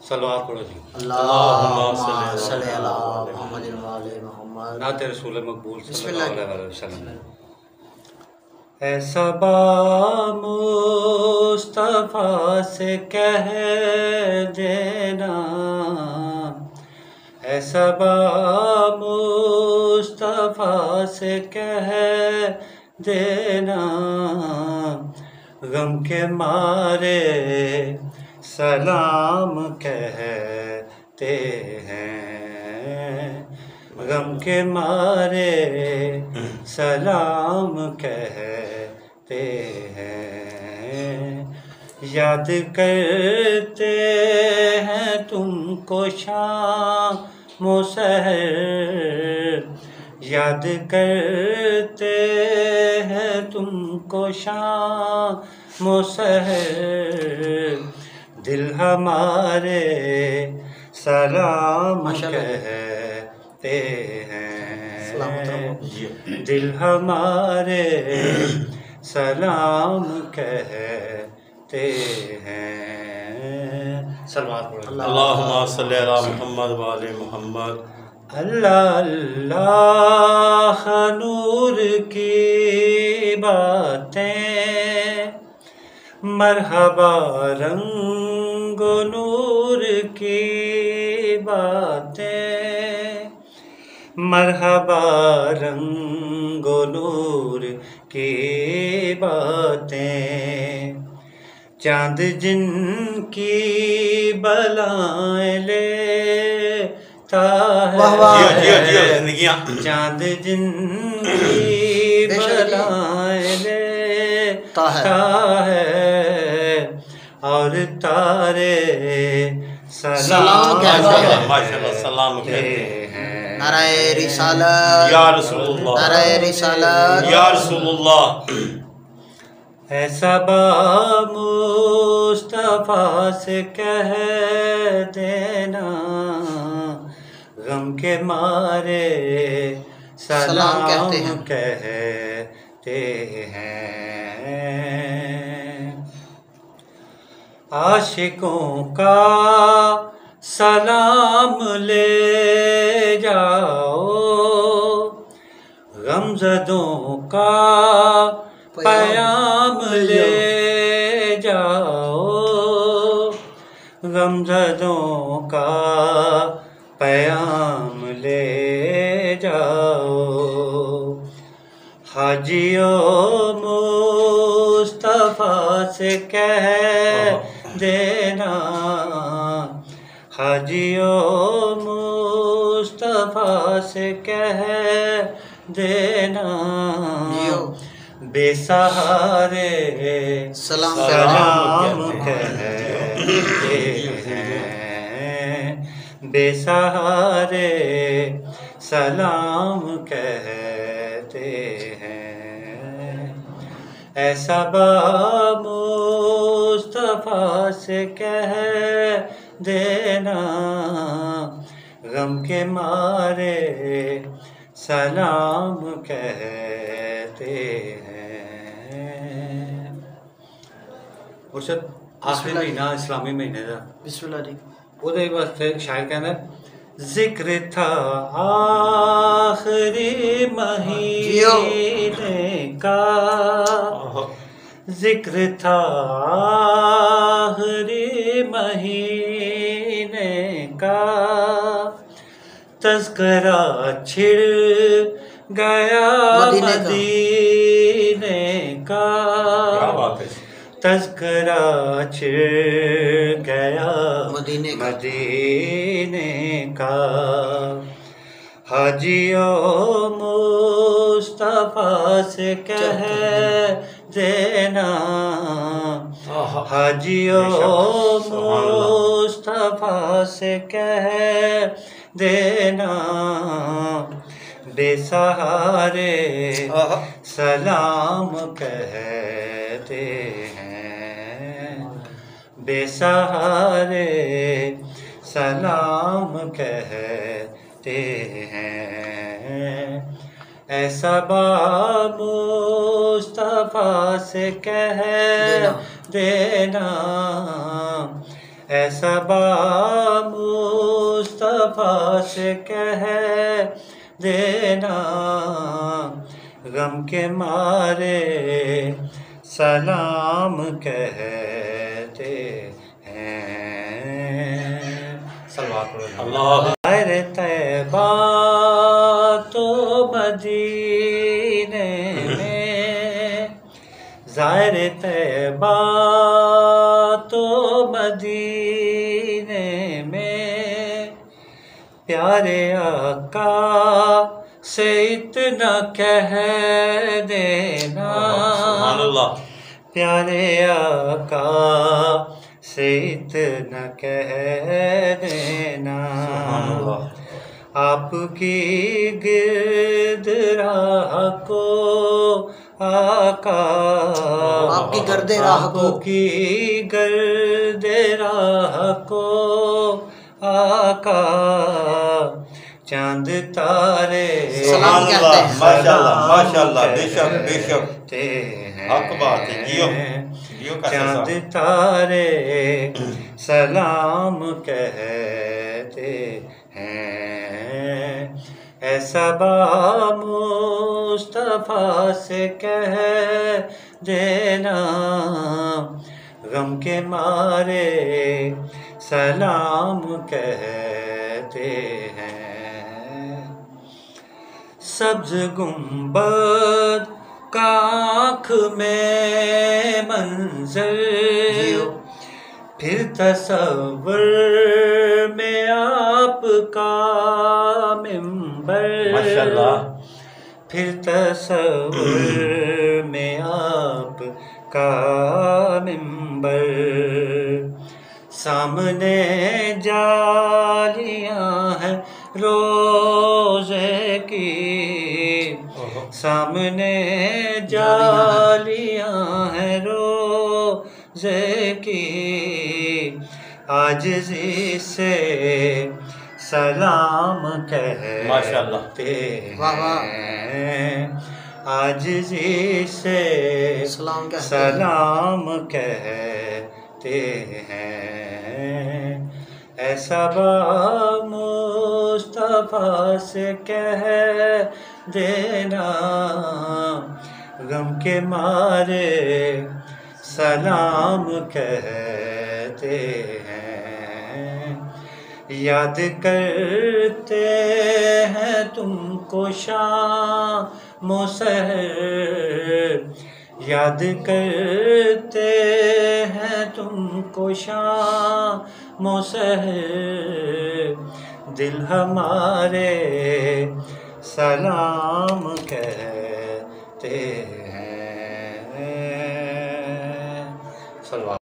सलवात पढ़ो जी। अल्लाहुम्मा सल्ली अला मुहम्मदिन व आले मुहम्मद। नाते रसूल मकबूल बिस्मिल्लाह। सल्लल्लाहु अलैहि वसल्लम। ऐसा बा मुस्तफ़ा से कह देना, ऐसा बा मुस्तफ़ा से कह देना, गम के मारे सलाम कहते हैं, गम के मारे सलाम कहते हैं। याद करते हैं तुमको शाम व सहर, याद करते हैं तुमको शाम व सहर, दिल हमारे सलाम कहते हैं, दिल हमारे सलाम कहते हैं। सलवात पढ़ो। अल्लाहुम्मा सल्ली अला मुहम्मद व आले मुहम्मद। अल्लाह अल्लाह नूर की बातें, मरहबा रंगो नूर की बातें, मरहबा रंगो नूर की बातें। चाँद जिनकी बलाएं लेता है, चाँद जिनकी बलाएं लेता है, और तारे सलाम कहते हैं। नाराए रिसालत या रसूलुल्लाह, नाराए रिसालत या रसूलुल्लाह। ऐसा बा मुस्तफ़ा से कह देना, गम के मारे सलाम कहते हैं। आशिकों का सलाम ले जाओ, गमज़दों का पयाम ले जाओ, गमज़दों का पयाम ले जाओ। हाजियों मुस्तफ़ा से कह देना, हाजियों मुस्तफ़ा से कह देना, बेसहारे सलाम कहते हैं, बेसहारे सलाम कहते हैं। ऐसा बा मुस्तफ़ा से कह देना, गम के मारे सलाम कहते हैं। मुर्शद आखिरी महीना इस्लामी महीने का बिस्मिल्लाह जी। ਉਹਦੇ ਵਾਸਤੇ शायर कहना, जिक्र था आखिरी महीने का, जिक्र था आखिरी महीने का, तज़किरा छिड़ गया मदीने का, तज़किरा छिड़ गया मदीने का। हाजियों मुस्तफ़ा से कह देना, हाजियों मुस्तफ़ा से कह देना, बेसहारे सलाम कहते हैं, बेसहारे सलाम कहते हैं। ऐसा बा मुस्तफ़ा से कह देना, ऐसा बा मुस्तफा से कह देना, गम के मारे सलाम कहते हैं। अल्लाह अरे तैबा तो मदीने में, ज़ाहिर तैबा तो मदीने में, प्यारे आका से इतना कह देना, सुभान अल्लाह, प्यारे आका से इतना कह देना, सुभान अल्लाह, आपकी गिरद राह को आका, आपकी गर्दे राह को, आपकी गर्द राह को आका, चांद तारे सलाम कहते हैं। माशाल्लाह माशाल्लाह, बेशक बेशक, हक बात है, जियो का चांद तारे सलाम कहते हैं। ऐसा बा मुस्तफा से कह देना, गम के मारे सलाम कहते हैं। सब्ज गुंबद का आँख में मंजर, फिर तसव्वुर में आपका मिंबर, माशाल्लाह, फिर तसव्वुर में आपका मिंबर, सामने जालियां हैं रोज़े की, सामने जालियां हैं रोज़े की, आजिज़ी से सलाम कहते हैं, आजिज़ी से सलाम कहते हैं। ऐसा बा मुस्तफा से कह देना, गम के मारे सलाम कहते हैं। याद करते हैं तुमको शाम सहर, याद करते हैं तुमको शाम सहर, दिल हमारे सलाम कहते हैं। सलवा